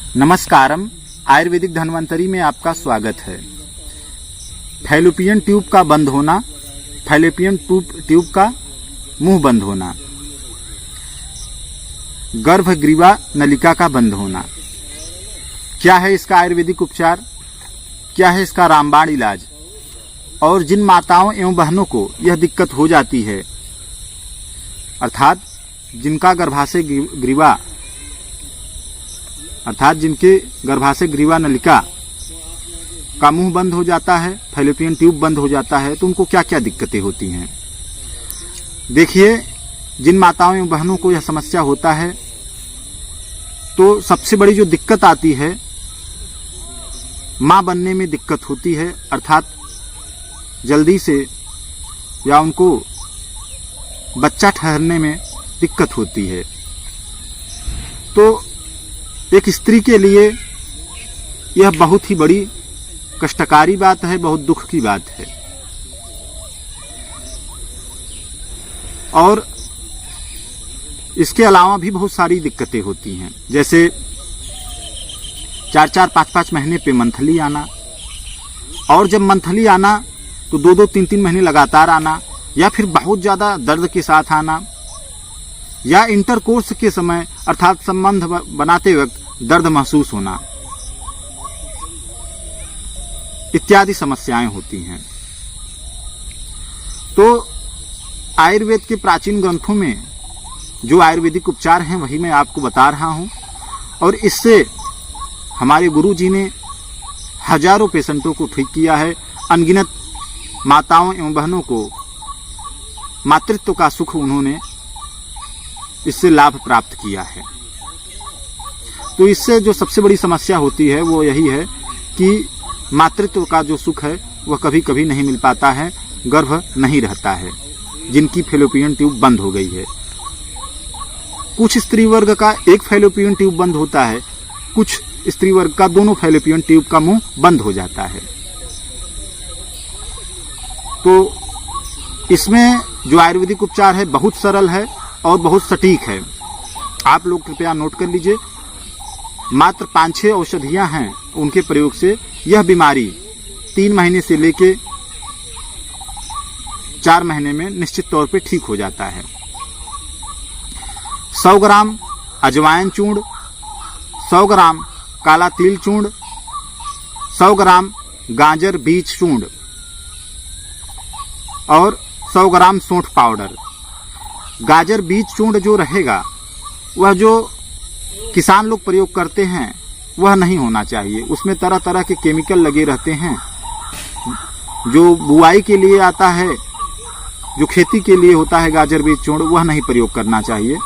नमस्कारम, आयुर्वेदिक धन्वंतरी में आपका स्वागत है। फैलोपियन ट्यूब का बंद होना, फैलोपियन ट्यूब का मुंह बंद होना, गर्भग्रीवा नलिका का बंद होना, क्या है इसका आयुर्वेदिक उपचार, क्या है इसका रामबाण इलाज, और जिन माताओं एवं बहनों को यह दिक्कत हो जाती है, अर्थात जिनका गर्भाशय ग्रीवा जिनके गर्भाशय ग्रीवा नलिका का मुंह बंद हो जाता है, फैलोपियन ट्यूब बंद हो जाता है, तो उनको क्या क्या दिक्कतें होती हैं। देखिए, जिन माताओं एवं बहनों को यह समस्या होता है तो सबसे बड़ी जो दिक्कत आती है, मां बनने में दिक्कत होती है, अर्थात जल्दी से या उनको बच्चा ठहरने में दिक्कत होती है। तो एक स्त्री के लिए यह बहुत ही बड़ी कष्टकारी बात है, बहुत दुख की बात है। और इसके अलावा भी बहुत सारी दिक्कतें होती हैं, जैसे 4-4, 5-5 महीने पे मंथली आना, और जब मंथली आना तो 2-2, 3-3 महीने लगातार आना, या फिर बहुत ज्यादा दर्द के साथ आना, या इंटरकोर्स के समय अर्थात संबंध बनाते वक्त दर्द महसूस होना, इत्यादि समस्याएं होती हैं। तो आयुर्वेद के प्राचीन ग्रंथों में जो आयुर्वेदिक उपचार हैं वही मैं आपको बता रहा हूं, और इससे हमारे गुरु जी ने हजारों पेशेंटों को ठीक किया है। अनगिनत माताओं एवं बहनों को मातृत्व का सुख उन्होंने इससे लाभ प्राप्त किया है। तो इससे जो सबसे बड़ी समस्या होती है वो यही है कि मातृत्व का जो सुख है वह कभी कभी नहीं मिल पाता है, गर्भ नहीं रहता है, जिनकी फैलोपियन ट्यूब बंद हो गई है। कुछ स्त्री वर्ग का एक फैलोपियन ट्यूब बंद होता है, कुछ स्त्री वर्ग का दोनों फैलोपियन ट्यूब का मुंह बंद हो जाता है। तो इसमें जो आयुर्वेदिक उपचार है बहुत सरल है और बहुत सटीक है। आप लोग कृपया नोट कर लीजिए। मात्र 5-6 औषधियां हैं, उनके प्रयोग से यह बीमारी 3 महीने से लेके 4 महीने में निश्चित तौर पे ठीक हो जाता है। 100 ग्राम अजवाइन चूर्ण, 100 ग्राम काला तिल चूर्ण, 100 ग्राम गाजर बीज चूर्ण और 100 ग्राम सौंठ पाउडर। गाजर बीज चूर्ण जो रहेगा वह जो किसान लोग प्रयोग करते हैं वह नहीं होना चाहिए। उसमें तरह तरह के केमिकल लगे रहते हैं। जो बुआई के लिए आता है, जो खेती के लिए होता है गाजर बीज चूर्ण, वह नहीं प्रयोग करना चाहिए।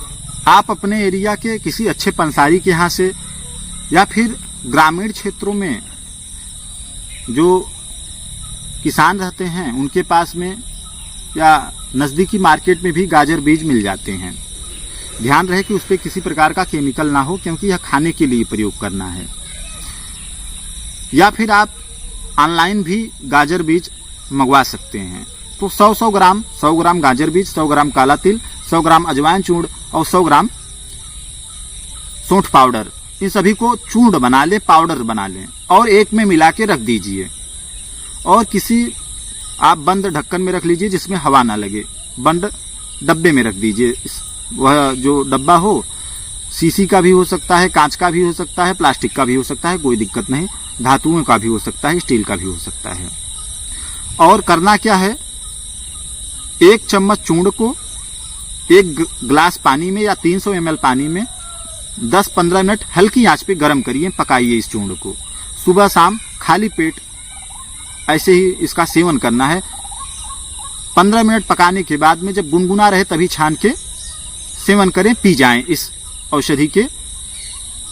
आप अपने एरिया के किसी अच्छे पंसारी के यहाँ से या फिर ग्रामीण क्षेत्रों में जो किसान रहते हैं उनके पास में या नजदीकी मार्केट में भी गाजर बीज मिल जाते हैं। ध्यान रहे कि उस पर किसी प्रकार का केमिकल ना हो, क्योंकि यह खाने के लिए प्रयोग करना है। या फिर आप ऑनलाइन भी गाजर बीज मंगवा सकते हैं। तो 100 ग्राम गाजर बीज, 100 ग्राम काला तिल, 100 ग्राम अजवाइन चूर्ण और 100 ग्राम सौंठ पाउडर, इन सभी को चूर्ण बना लें, पाउडर बना लें और एक में मिला के रख दीजिए। और किसी आप बंद ढक्कन में रख लीजिए जिसमें हवा ना लगे। बंद डब्बे में रख दीजिए। वह जो डब्बा हो सीसी का भी हो सकता है, कांच का भी हो सकता है, प्लास्टिक का भी हो सकता है, कोई दिक्कत नहीं। धातुओं का भी हो सकता है, स्टील का भी हो सकता है। और करना क्या है, 1 चम्मच चूर्ण को 1 गिलास पानी में या 300 ml पानी में 10-15 मिनट हल्की आंच पे गर्म करिए, पकाइए इस चूर्ण को। सुबह शाम खाली पेट ऐसे ही इसका सेवन करना है। 15 मिनट पकाने के बाद में जब गुनगुना रहे तभी छान के सेवन करें, पी जाएं। इस औषधि के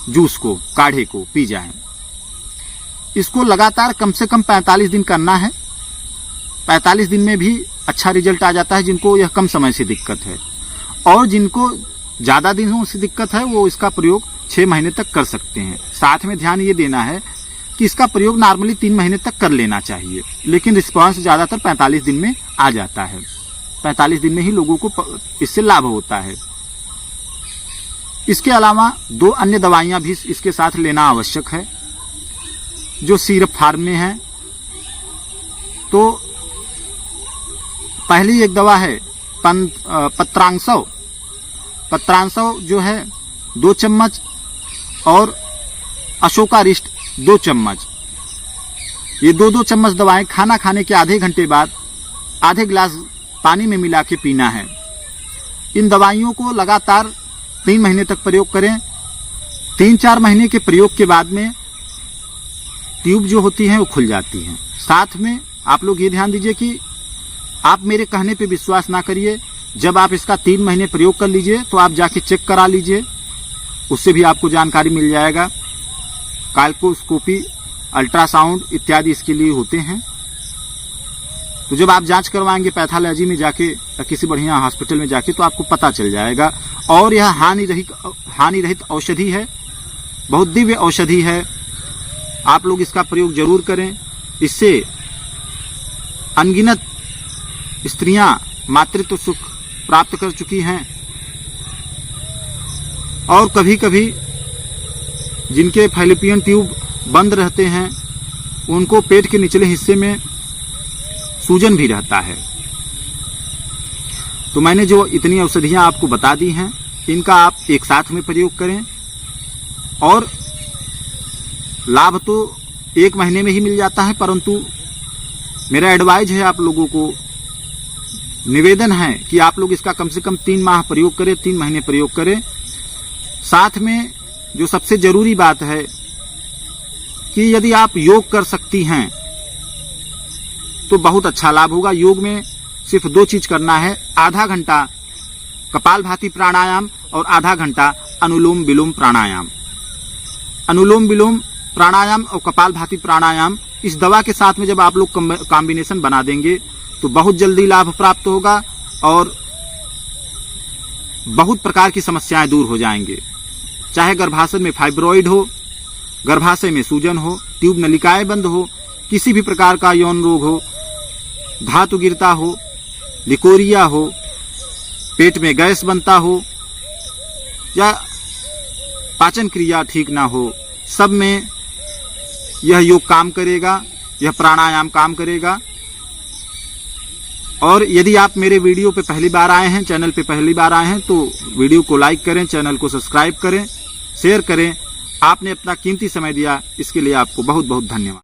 जूस को, काढ़े को पी जाएं। इसको लगातार कम से कम 45 दिन करना है। 45 दिन में भी अच्छा रिजल्ट आ जाता है जिनको यह कम समय से दिक्कत है। और जिनको ज्यादा दिनों से दिक्कत है वो इसका प्रयोग 6 महीने तक कर सकते हैं। साथ में ध्यान ये देना है कि इसका प्रयोग नॉर्मली 3 महीने तक कर लेना चाहिए, लेकिन रिस्पांस ज्यादातर 45 दिन में आ जाता है। 45 दिन में ही लोगों को इससे लाभ होता है। इसके अलावा 2 अन्य दवाइयां भी इसके साथ लेना आवश्यक है जो सिरप फार्म में है। तो पहली एक दवा है पत्रांसव। पत्रांसव जो है 2 चम्मच और अशोकारिष्ट 2 चम्मच। ये 2-2 चम्मच दवाएं खाना खाने के आधे घंटे बाद आधे गिलास पानी में मिला के पीना है। इन दवाइयों को लगातार 3 महीने तक प्रयोग करें। 3-4 महीने के प्रयोग के बाद में ट्यूब जो होती हैं वो खुल जाती हैं। साथ में आप लोग ये ध्यान दीजिए कि आप मेरे कहने पे विश्वास ना करिए। जब आप इसका 3 महीने प्रयोग कर लीजिए तो आप जाके चेक करा लीजिए, उससे भी आपको जानकारी मिल जाएगा। काल्कोस्कोपी, अल्ट्रासाउंड इत्यादि इसके लिए होते हैं। तो जब आप जांच करवाएंगे पैथोलॉजी में जाके या किसी बढ़िया हॉस्पिटल में जाके तो आपको पता चल जाएगा। और यह हानि रहित औषधि है, बहुत दिव्य औषधि है। आप लोग इसका प्रयोग जरूर करें। इससे अनगिनत स्त्रियां मातृत्व सुख प्राप्त कर चुकी हैं और कभी कभी जिनके फैलोपियन ट्यूब बंद रहते हैं उनको पेट के निचले हिस्से में सूजन भी रहता है। तो मैंने जो इतनी औषधियां आपको बता दी हैं इनका आप एक साथ में प्रयोग करें और लाभ तो 1 महीने में ही मिल जाता है, परंतु मेरा एडवाइज है, आप लोगों को निवेदन है कि आप लोग इसका कम से कम 3 माह प्रयोग करें, 3 महीने प्रयोग करें। साथ में जो सबसे जरूरी बात है कि यदि आप योग कर सकती हैं तो बहुत अच्छा लाभ होगा। योग में सिर्फ 2 चीज करना है, आधा घंटा कपालभाति प्राणायाम और आधा घंटा अनुलोम विलोम प्राणायाम। अनुलोम विलोम प्राणायाम और कपालभाति प्राणायाम इस दवा के साथ में जब आप लोग कॉम्बिनेशन बना देंगे तो बहुत जल्दी लाभ प्राप्त होगा और बहुत प्रकार की समस्याएं दूर हो जाएंगे। चाहे गर्भाशय में फाइब्रॉइड हो, गर्भाशय में सूजन हो, ट्यूब नलिकाएं बंद हो, किसी भी प्रकार का यौन रोग हो, धातु गिरता हो, लिकोरिया हो, पेट में गैस बनता हो या पाचन क्रिया ठीक ना हो, सब में यह योग काम करेगा, यह प्राणायाम काम करेगा। और यदि आप मेरे वीडियो पे पहली बार आए हैं, चैनल पे पहली बार आए हैं तो वीडियो को लाइक करें, चैनल को सब्सक्राइब करें, शेयर करें। आपने अपना कीमती समय दिया, इसके लिए आपको बहुत बहुत धन्यवाद।